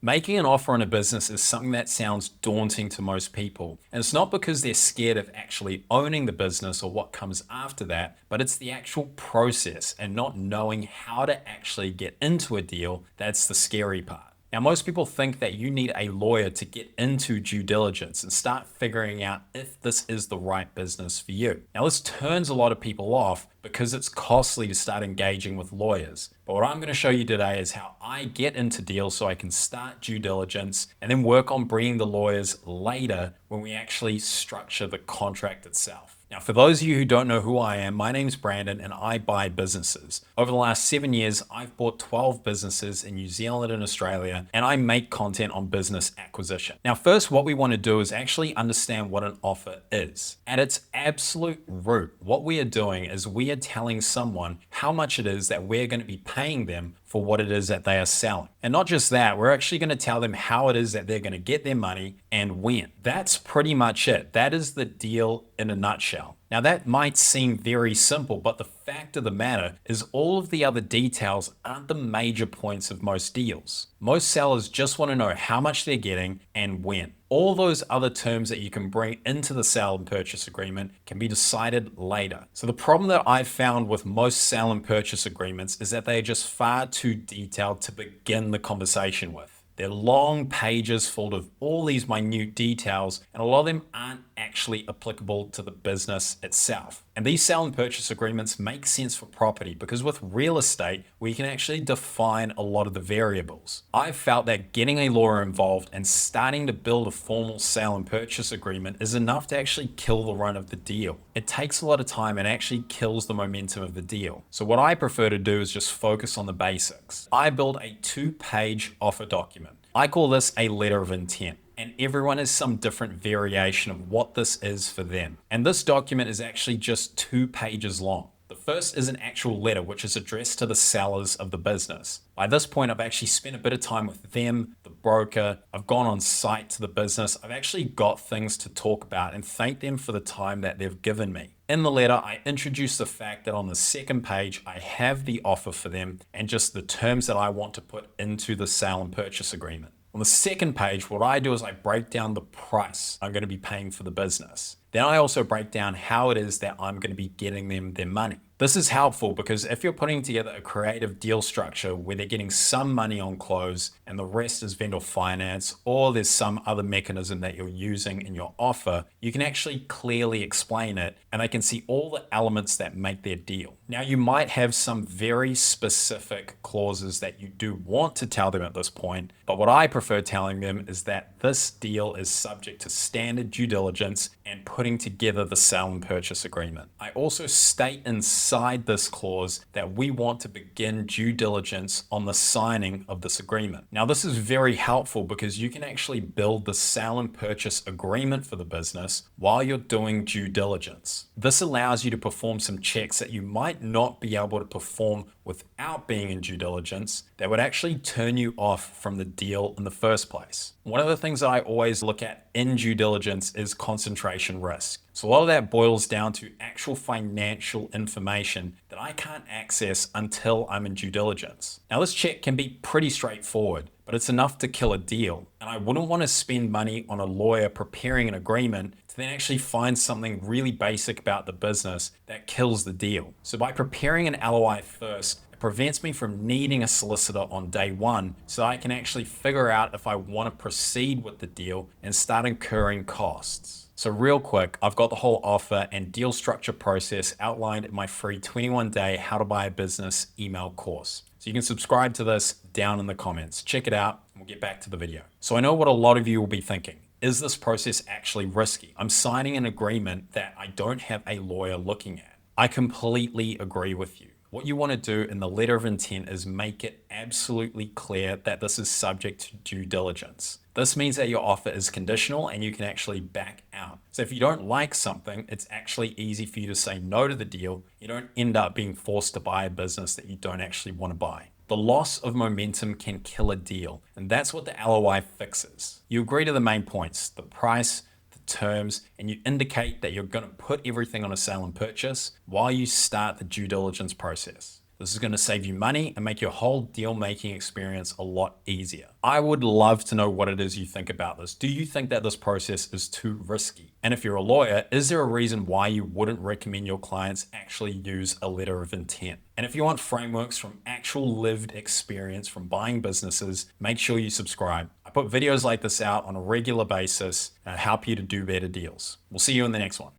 Making an offer on a business is something that sounds daunting to most people. And it's not because they're scared of actually owning the business or what comes after that, but it's the actual process and not knowing how to actually get into a deal that's the scary part. Now, most people think that you need a lawyer to get into due diligence and start figuring out if this is the right business for you. Now, this turns a lot of people off because it's costly to start engaging with lawyers. But what I'm going to show you today is how I get into deals so I can start due diligence and then work on bringing the lawyers later when we actually structure the contract itself. Now, for those of you who don't know who I am, my name's Brandon and I buy businesses. Over the last 7 years, I've bought 12 businesses in New Zealand and Australia, and I make content on business acquisition. Now, first, what we want to do is actually understand what an offer is. At its absolute root, what we are doing is we are telling someone how much it is that we're going to be paying them for what it is that they are selling. And not just that, we're actually going to tell them how it is that they're going to get their money and when. That's pretty much it. That is the deal in a nutshell. Now that might seem very simple, but the fact of the matter is all of the other details aren't the major points of most deals. Most sellers just want to know how much they're getting and when. All those other terms that you can bring into the sale and purchase agreement can be decided later. So the problem that I've found with most sale and purchase agreements is that they are just far too detailed to begin the conversation with. They're long pages full of all these minute details, and a lot of them aren't actually applicable to the business itself. And these sale and purchase agreements make sense for property because with real estate, we can actually define a lot of the variables. I've felt that getting a lawyer involved and starting to build a formal sale and purchase agreement is enough to actually kill the run of the deal. It takes a lot of time and actually kills the momentum of the deal. So what I prefer to do is just focus on the basics. I build a 2-page offer document. I call this a letter of intent. And everyone has some different variation of what this is for them. And this document is actually just 2 pages long. The first is an actual letter, which is addressed to the sellers of the business. By this point, I've actually spent a bit of time with them, the broker. I've gone on site to the business. I've actually got things to talk about and thank them for the time that they've given me. In the letter, I introduce the fact that on the second page, I have the offer for them and just the terms that I want to put into the sale and purchase agreement. On the second page, what I do is I break down the price I'm going to be paying for the business. Then I also break down how it is that I'm going to be getting them their money. This is helpful because if you're putting together a creative deal structure where they're getting some money on close and the rest is vendor finance, or there's some other mechanism that you're using in your offer, you can actually clearly explain it and they can see all the elements that make their deal. Now, you might have some very specific clauses that you do want to tell them at this point, but what I prefer telling them is that this deal is subject to standard due diligence and putting together the sale and purchase agreement. I also state inside this clause that we want to begin due diligence on the signing of this agreement. Now, this is very helpful because you can actually build the sale and purchase agreement for the business while you're doing due diligence. This allows you to perform some checks that you might not be able to perform without being in due diligence that would actually turn you off from the deal in the first place. One of the things that I always look at in due diligence is concentration risk. So a lot of that boils down to actual financial information that I can't access until I'm in due diligence. Now, this check can be pretty straightforward, but it's enough to kill a deal. And I wouldn't want to spend money on a lawyer preparing an agreement to then actually find something really basic about the business that kills the deal. So by preparing an LOI first, it prevents me from needing a solicitor on day one so I can actually figure out if I want to proceed with the deal and start incurring costs. So real quick, I've got the whole offer and deal structure process outlined in my free 21-day How to Buy a Business email course. So you can subscribe to this down in the comments. Check it out and we'll get back to the video. So I know what a lot of you will be thinking. Is this process actually risky? I'm signing an agreement that I don't have a lawyer looking at. I completely agree with you. What you want to do in the letter of intent is make it absolutely clear that this is subject to due diligence. This means that your offer is conditional and you can actually back out. So if you don't like something, it's actually easy for you to say no to the deal. You don't end up being forced to buy a business that you don't actually want to buy. The loss of momentum can kill a deal, and that's what the LOI fixes. You agree to the main points, the price, the terms, and you indicate that you're going to put everything on a sale and purchase while you start the due diligence process. This is going to save you money and make your whole deal making experience a lot easier. I would love to know what it is you think about this. Do you think that this process is too risky? And if you're a lawyer, is there a reason why you wouldn't recommend your clients actually use a letter of intent? And if you want frameworks from actual lived experience from buying businesses, make sure you subscribe. I put videos like this out on a regular basis and I help you to do better deals. We'll see you in the next one.